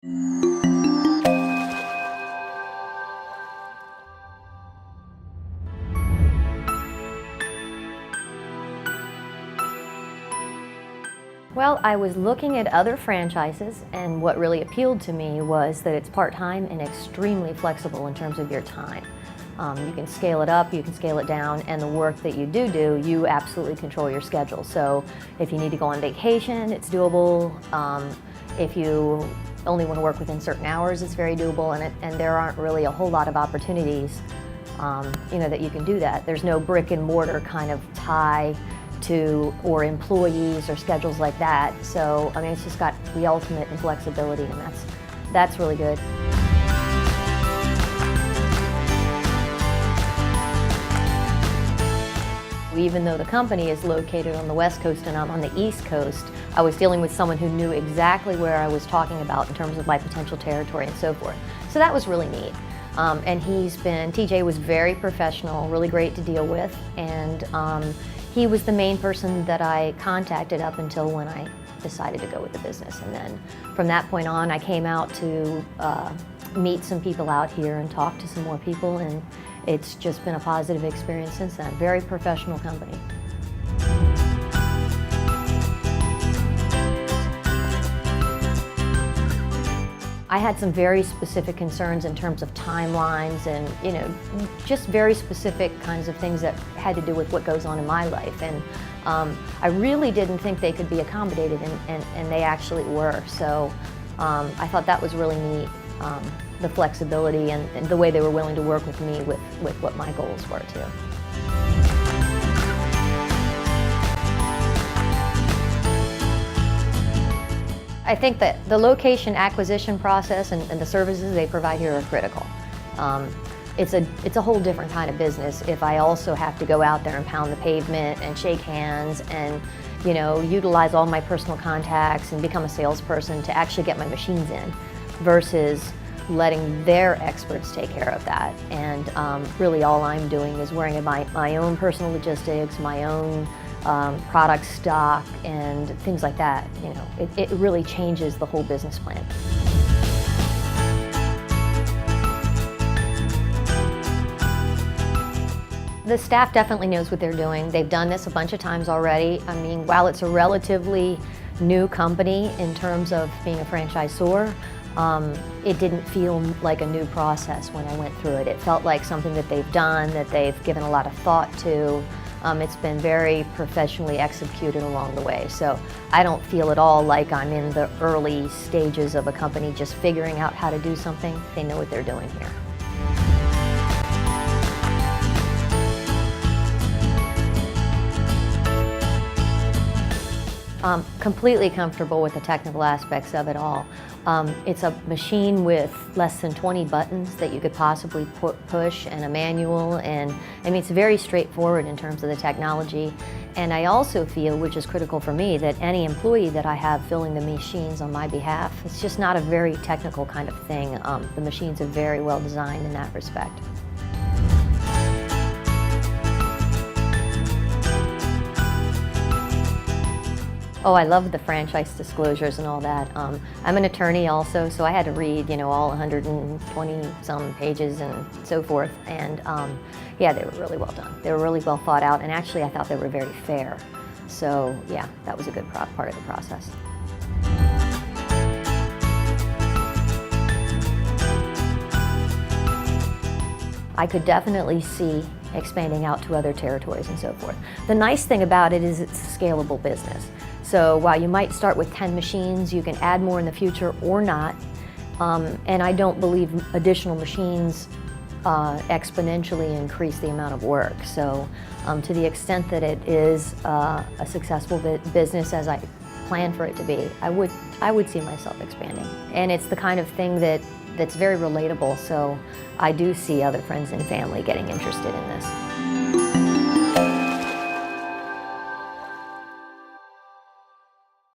Well, I was looking at other franchises, and what really appealed to me was that it's part-time and extremely flexible in terms of your time. You can scale it up, you can scale it down, and the work that you do, you absolutely control your schedule. So if you need to go on vacation, it's doable. If you only want to work within certain hours, it's very doable, and there aren't really a whole lot of opportunities that you can do that. There's no brick and mortar kind of tie to, or employees or schedules like that. So, I mean, it's just got the ultimate in flexibility, and that's really good. Even though the company is located on the West Coast and I'm on the East Coast, I was dealing with someone who knew exactly where I was talking about in terms of my potential territory and so forth. So that was really neat. And TJ was very professional, really great to deal with, and he was the main person that I contacted up until when I decided to go with the business. And then from that point on, I came out to meet some people out here and talk to some more people, and it's just been a positive experience since then. Very professional company. I had some very specific concerns in terms of timelines and, just very specific kinds of things that had to do with what goes on in my life. And I really didn't think they could be accommodated, and they actually were. So I thought that was really neat, the flexibility and the way they were willing to work with me with what my goals were too. I think that the location acquisition process and the services they provide here are critical. It's a whole different kind of business if I also have to go out there and pound the pavement and shake hands and utilize all my personal contacts and become a salesperson to actually get my machines in, versus letting their experts take care of that. And really all I'm doing is worrying about my own personal logistics, my own product stock and things like that. It really changes the whole business plan. The staff definitely knows what they're doing. They've done this a bunch of times already. I mean, while it's a relatively new company in terms of being a franchisor, it didn't feel like a new process when I went through it. It felt like something that they've done, that they've given a lot of thought to. It's been very professionally executed along the way. So I don't feel at all like I'm in the early stages of a company just figuring out how to do something. They know what they're doing here. Completely comfortable with the technical aspects of it all. It's a machine with less than 20 buttons that you could possibly push, and a manual, and I mean, it's very straightforward in terms of the technology. And I also feel, which is critical for me, that any employee that I have filling the machines on my behalf, it's just not a very technical kind of thing. The machines are very well designed in that respect. Oh, I love the franchise disclosures and all that. I'm an attorney also, so I had to read, all 120 some pages and so forth. And yeah, they were really well done. They were really well thought out, and actually I thought they were very fair. So yeah, that was a good part of the process. I could definitely see expanding out to other territories and so forth. The nice thing about it is it's a scalable business. So while you might start with 10 machines, you can add more in the future or not. And I don't believe additional machines exponentially increase the amount of work. So to the extent that it is a successful business as I plan for it to be, I would see myself expanding. And it's the kind of thing that's very relatable, so I do see other friends and family getting interested in this.